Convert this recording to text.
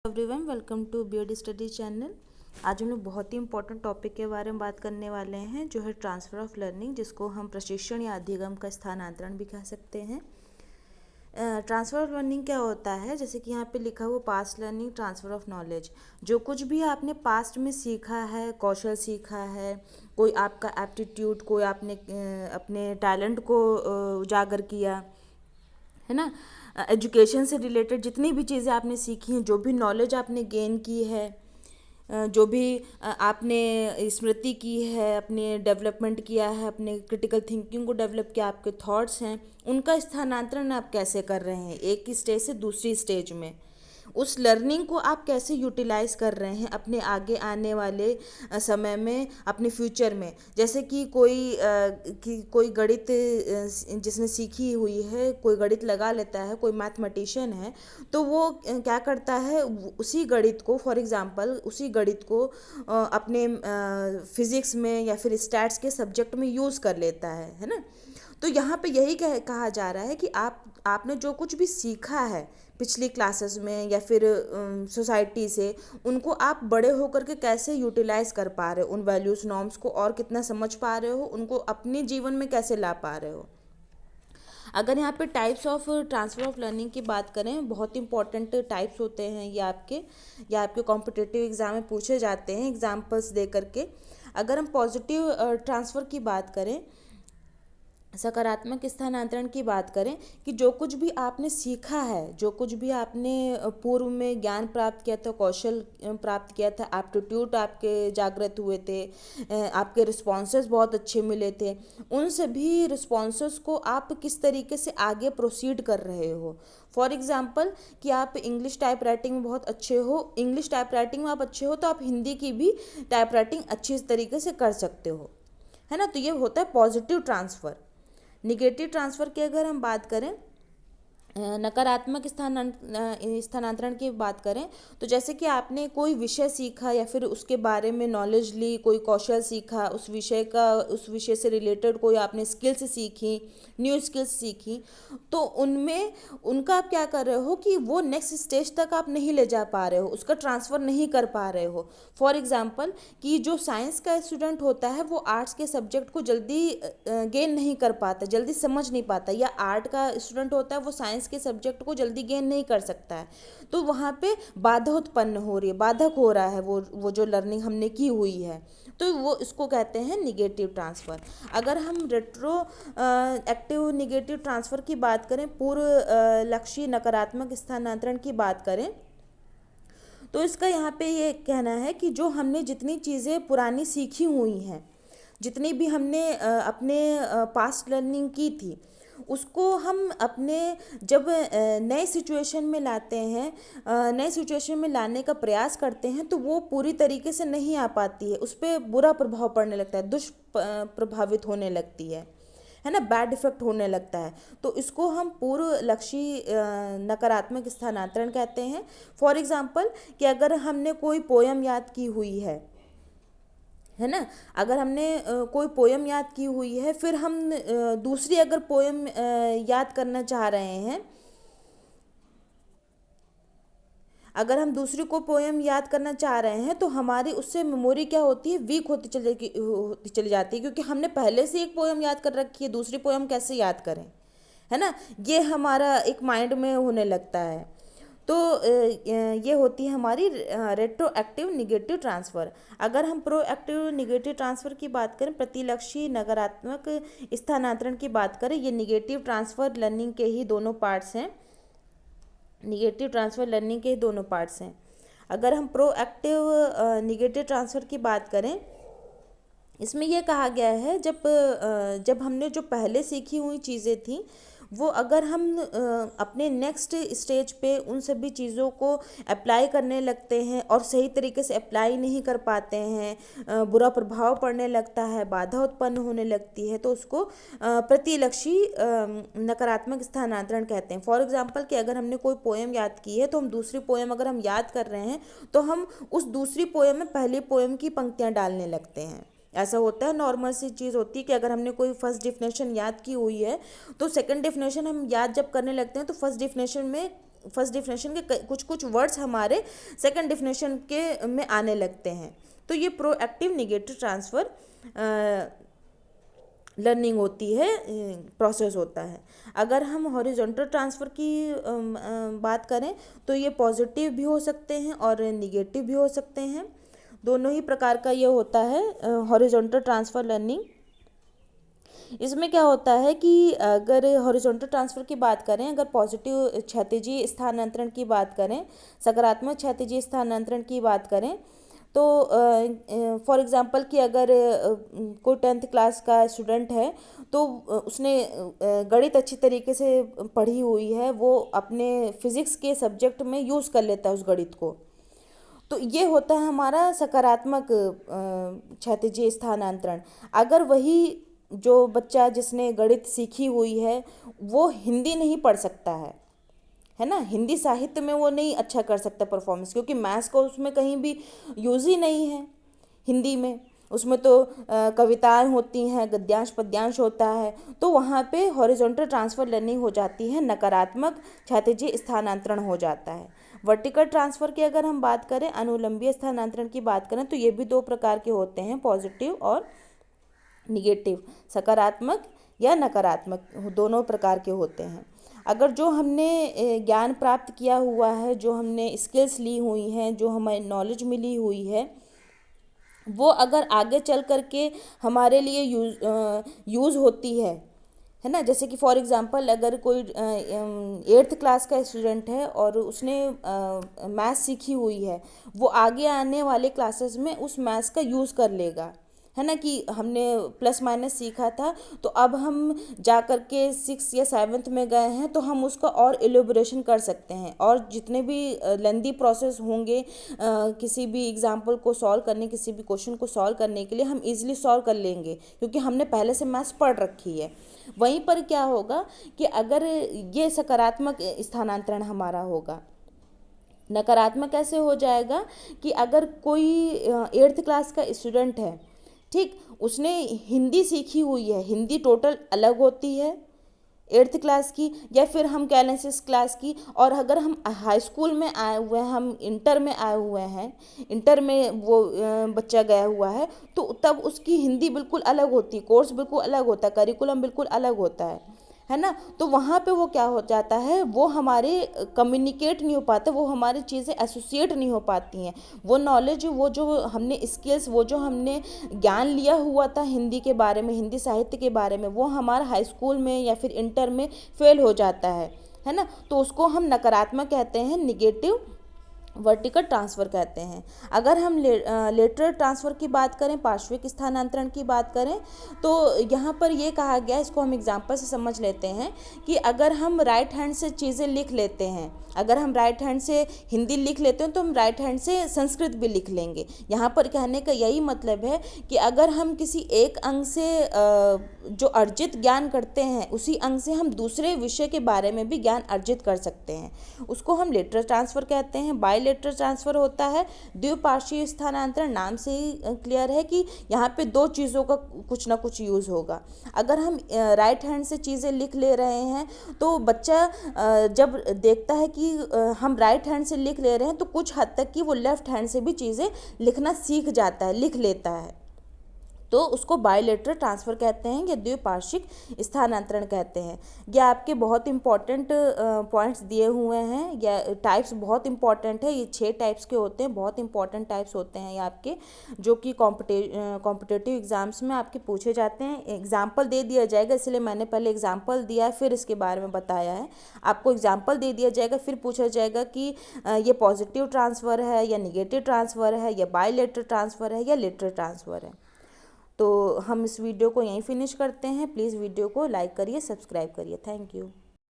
Everyone, welcome to BEd study channel. आज हम लोग बहुत ही इंपॉर्टेंट टॉपिक के बारे में बात करने वाले हैं, जो है ट्रांसफ़र ऑफ लर्निंग, जिसको हम प्रशिक्षण या अधिगम का स्थानांतरण भी कह सकते हैं। ट्रांसफ़र ऑफ लर्निंग क्या होता है? जैसे कि यहाँ पे लिखा हुआ past learning, transfer of knowledge. जो कुछ भी आपने पास्ट में सीखा है, कौशल सीखा है, कोई आपका एप्टीट्यूड, कोई आपने अपने टैलेंट को उजागर किया है ना, एजुकेशन से रिलेटेड जितनी भी चीज़ें आपने सीखी हैं, जो भी नॉलेज आपने गेन की है, जो भी आपने स्मृति की है, अपने डेवलपमेंट किया है, अपने क्रिटिकल थिंकिंग को डेवलप किया, आपके थॉट्स हैं, उनका स्थानांतरण आप कैसे कर रहे हैं एक स्टेज से दूसरी स्टेज में। उस लर्निंग को आप कैसे यूटिलाइज कर रहे हैं अपने आगे आने वाले समय में, अपने फ्यूचर में। जैसे कि कोई गणित जिसने सीखी हुई है, कोई गणित लगा लेता है, कोई मैथमेटिशियन है, तो वो क्या करता है, उसी गणित को, फॉर एग्जांपल उसी गणित को अपने फिजिक्स में या फिर स्टैट्स के सब्जेक्ट में यूज़ कर लेता है ना। तो यहाँ पे यही कहा जा रहा है कि आपने जो कुछ भी सीखा है पिछली क्लासेस में या फिर सोसाइटी से, उनको आप बड़े होकर के कैसे यूटिलाइज कर पा रहे हो, उन वैल्यूज़ नॉर्म्स को और कितना समझ पा रहे हो, उनको अपने जीवन में कैसे ला पा रहे हो। अगर यहाँ पे types of transfer of learning की बात करें, बहुत इंपॉर्टेंट टाइप्स होते हैं ये आपके कॉम्पिटिटिव एग्ज़ाम में पूछे जाते हैं एग्जाम्पल्स दे करके। अगर हम पॉजिटिव ट्रांसफ़र की बात करें, सकारात्मक स्थानांतरण की बात करें, कि जो कुछ भी आपने सीखा है, जो कुछ भी आपने पूर्व में ज्ञान प्राप्त किया था, कौशल प्राप्त किया था, एप्टीट्यूड आपके जागृत हुए थे, आपके रिस्पॉन्सेस बहुत अच्छे मिले थे, उन सभी रिस्पॉन्सेस को आप किस तरीके से आगे प्रोसीड कर रहे हो। फॉर एग्जाम्पल कि आप इंग्लिश टाइप राइटिंग में बहुत अच्छे हो, इंग्लिश टाइप राइटिंग में आप अच्छे हो, तो आप हिंदी की भी टाइप राइटिंग अच्छी तरीके से कर सकते हो, है ना। तो ये होता है पॉजिटिव ट्रांसफ़र। निगेटिव ट्रांसफ़र की अगर हम बात करें, नकारात्मक स्थानांतरण की बात करें, तो जैसे कि आपने कोई विषय सीखा या फिर उसके बारे में नॉलेज ली, कोई कौशल सीखा, उस विषय से रिलेटेड कोई आपने स्किल्स सीखी, न्यू स्किल्स सीखी, तो उनका आप क्या कर रहे हो कि वो नेक्स्ट स्टेज तक आप नहीं ले जा पा रहे हो, उसका ट्रांसफ़र नहीं कर पा रहे हो। फॉर एग्जाम्पल कि जो साइंस का स्टूडेंट होता है, वो आर्ट्स के सब्जेक्ट को जल्दी गेन नहीं कर पाता, जल्दी समझ नहीं पाता, या आर्ट का स्टूडेंट होता है, वो साइंस के सब्जेक्ट को जल्दी गेन नहीं कर सकता है। तो वहाँ पे बाधा उत्पन्न हो रही है, बाधक हो रहा है वो जो लर्निंग हमने की हुई है, तो वो इसको कहते हैं निगेटिव ट्रांसफ़र। अगर हम रेट्रो एक्टिव निगेटिव ट्रांसफ़र की बात करें, पूर्व लक्षी नकारात्मक स्थानांतरण की बात करें, तो इसका यहाँ पे ये कहना है कि जो हमने जितनी चीज़ें पुरानी सीखी हुई हैं, जितनी भी हमने अपने पास्ट लर्निंग की थी, उसको हम अपने जब नए सिचुएशन में लाते हैं, नए सिचुएशन में लाने का प्रयास करते हैं, तो वो पूरी तरीके से नहीं आ पाती है, उस पर बुरा प्रभाव पड़ने लगता है, दुष्प्रभावित होने लगती है ना, बैड इफेक्ट होने लगता है। तो इसको हम पूर्व लक्षी नकारात्मक स्थानांतरण कहते हैं। फॉर एग्जाम्पल कि अगर हमने कोई पोयम याद की हुई है ना, अगर हमने कोई पोयम याद की हुई है, फिर हम दूसरी अगर पोयम याद करना चाह रहे हैं, अगर हम दूसरी को पोयम याद करना चाह रहे हैं, तो हमारी उससे मेमोरी क्या होती है, वीक होती चली जाती है, क्योंकि हमने पहले से एक पोयम याद कर रखी है, दूसरी पोयम कैसे याद करें, है ना। ये हमारा एक माइंड में होने लगता है। तो ये होती है हमारी रेट्रोएक्टिव निगेटिव ट्रांसफ़र। अगर हम प्रोएक्टिव निगेटिव ट्रांसफ़र की बात करें, प्रतिलक्षी नकारात्मक स्थानांतरण की बात करें, ये निगेटिव ट्रांसफ़र लर्निंग के ही दोनों पार्ट्स हैं, निगेटिव ट्रांसफ़र लर्निंग के ही दोनों पार्ट्स हैं। अगर हम प्रोएक्टिव निगेटिव ट्रांसफ़र की बात करें, इसमें यह कहा गया है, जब हमने जो पहले सीखी हुई चीज़ें थी, वो अगर हम अपने नेक्स्ट स्टेज पे उन सभी चीज़ों को अप्लाई करने लगते हैं और सही तरीके से अप्लाई नहीं कर पाते हैं, बुरा प्रभाव पड़ने लगता है, बाधा उत्पन्न होने लगती है, तो उसको प्रतिलक्षी नकारात्मक स्थानांतरण कहते हैं। फॉर एग्जांपल कि अगर हमने कोई पोएम याद की है, तो हम दूसरी पोएम अगर हम याद कर रहे हैं, तो हम उस दूसरी पोएम में पहली पोएम की पंक्तियाँ डालने लगते हैं। ऐसा होता है, नॉर्मल सी चीज़ होती है कि अगर हमने कोई फर्स्ट डेफिनेशन याद की हुई है, तो सेकंड डेफिनेशन हम याद जब करने लगते हैं, तो फर्स्ट डेफिनेशन में फर्स्ट डिफिनेशन के कुछ कुछ वर्ड्स हमारे सेकंड डिफिनेशन के में आने लगते हैं। तो ये प्रोएक्टिव निगेटिव ट्रांसफ़र लर्निंग होती है, प्रोसेस होता है। अगर हम हॉरिजॉन्टल ट्रांसफ़र की बात करें तो ये पॉजिटिव भी हो सकते हैं और निगेटिव भी हो सकते हैं। दोनों ही प्रकार का ये होता है हॉरिजॉन्टल ट्रांसफ़र लर्निंग। इसमें क्या होता है कि अगर हॉरिजॉन्टल ट्रांसफ़र की बात करें, अगर पॉजिटिव क्षैतिजीय स्थानांतरण की बात करें, सकारात्मक क्षैतिजीय स्थानांतरण की बात करें, तो फॉर एग्ज़ाम्पल कि अगर कोई 10th क्लास का स्टूडेंट है तो उसने गणित अच्छी तरीके से पढ़ी हुई है, वो अपने फिज़िक्स के सब्जेक्ट में यूज़ कर लेता है उस गणित को, तो ये होता है हमारा सकारात्मक क्षैतिजीय स्थानांतरण। अगर वही जो बच्चा जिसने गणित सीखी हुई है वो हिंदी नहीं पढ़ सकता है ना, हिंदी साहित्य में वो नहीं अच्छा कर सकता परफॉर्मेंस, क्योंकि मैथ्स को उसमें कहीं भी यूज़ ही नहीं है हिंदी में, उसमें तो कविताएं होती हैं, गद्यांश पद्यांश होता है, तो वहाँ पे हॉरिजॉन्टल ट्रांसफ़र लर्निंग हो जाती है, नकारात्मक क्षैतिजीय स्थानांतरण हो जाता है। वर्टिकल ट्रांसफ़र की अगर हम बात करें, अनुलंबीय स्थानांतरण की बात करें, तो ये भी दो प्रकार के होते हैं, पॉजिटिव और निगेटिव, सकारात्मक या नकारात्मक, दोनों प्रकार के होते हैं। अगर जो हमने ज्ञान प्राप्त किया हुआ है, जो हमने स्किल्स ली हुई हैं, जो हमें नॉलेज मिली हुई है, वो अगर आगे चल कर के हमारे लिए यूज़ होती है ना, जैसे कि फॉर एग्ज़ाम्पल अगर कोई 8th क्लास का स्टूडेंट है और उसने मैथ्स सीखी हुई है, वो आगे आने वाले क्लासेस में उस मैथ्स का यूज़ कर लेगा, है ना, कि हमने प्लस माइनस सीखा था, तो अब हम जा कर के 6th या 7th में गए हैं तो हम उसका और एलोबरेशन कर सकते हैं, और जितने भी लेंदी प्रोसेस होंगे किसी भी एग्जाम्पल को सॉल्व करने, किसी भी क्वेश्चन को सॉल्व करने के लिए हम इजीली सॉल्व कर लेंगे, क्योंकि हमने पहले से मैथ्स पढ़ रखी है। वहीं पर क्या होगा कि अगर ये सकारात्मक स्थानांतरण हमारा होगा, नकारात्मक ऐसे हो जाएगा कि अगर कोई 8th क्लास का स्टूडेंट है, ठीक, उसने हिंदी सीखी हुई है, हिंदी टोटल अलग होती है 8th क्लास की, या फिर हम कह लें 6th क्लास की, और अगर हम हाई स्कूल में आए हुए हैं, हम इंटर में आए हुए हैं, इंटर में वो बच्चा गया हुआ है, तो तब उसकी हिंदी बिल्कुल अलग होती है, कोर्स बिल्कुल अलग होता है, करिकुलम बिल्कुल अलग होता है ना, तो वहाँ पे वो क्या हो जाता है, वो हमारे कम्युनिकेट नहीं हो पाता, वो हमारी चीज़ें एसोसिएट नहीं हो पाती हैं, वो नॉलेज, वो जो हमने स्किल्स, वो जो हमने ज्ञान लिया हुआ था हिंदी के बारे में, हिंदी साहित्य के बारे में, वो हमारा हाई स्कूल में या फिर इंटर में फेल हो जाता है ना, तो उसको हम नकारात्मक कहते हैं, निगेटिव वर्टिकल ट्रांसफ़र कहते हैं। अगर हम लेटरल ट्रांसफ़र की बात करें, पार्श्विक स्थानांतरण की बात करें, तो यहाँ पर ये कहा गया, इसको हम एग्जांपल से समझ लेते हैं कि अगर हम राइट हैंड से चीज़ें लिख लेते हैं, अगर हम राइट हैंड से हिंदी लिख लेते हैं तो हम राइट हैंड से संस्कृत भी लिख लेंगे। यहाँ पर कहने का यही मतलब है कि अगर हम किसी एक अंग से जो अर्जित ज्ञान करते हैं, उसी अंग से हम दूसरे विषय के बारे में भी ज्ञान अर्जित कर सकते हैं, उसको हम लेटरल ट्रांसफ़र कहते हैं। बायलेटरल ट्रांसफ़र होता है द्विपार्श्वीय स्थानांतरण, नाम से ही क्लियर है कि यहाँ पे दो चीज़ों का कुछ ना कुछ यूज़ होगा। अगर हम राइट हैंड से चीज़ें लिख ले रहे हैं तो बच्चा जब देखता है कि हम राइट हैंड से लिख ले रहे हैं, तो कुछ हद तक कि वो लेफ्ट हैंड से भी चीज़ें लिखना सीख जाता है, लिख लेता है, तो उसको बायलेटरल ट्रांसफ़र कहते हैं या द्विपार्श्विक स्थानांतरण कहते हैं। ये आपके बहुत इंपॉर्टेंट पॉइंट्स दिए हुए हैं, या टाइप्स बहुत इंपॉर्टेंट है, ये 6 टाइप्स के होते हैं, बहुत इंपॉर्टेंट टाइप्स होते हैं ये आपके, जो कि कॉम्पिटिटिव एग्ज़ाम्स में आपके पूछे जाते हैं। एग्जाम्पल दे दिया जाएगा, इसलिए मैंने पहले एग्जाम्पल दिया है, फिर इसके बारे में बताया है। आपको एग्जाम्पल दे दिया जाएगा, फिर पूछा जाएगा कि ये पॉजिटिव ट्रांसफ़र है या निगेटिव ट्रांसफ़र है, या बायलेटरल ट्रांसफ़र है या लेटरल ट्रांसफ़र है। तो हम इस वीडियो को यहीं फिनिश करते हैं। प्लीज़ वीडियो को लाइक करिए, सब्सक्राइब करिए। Thank you.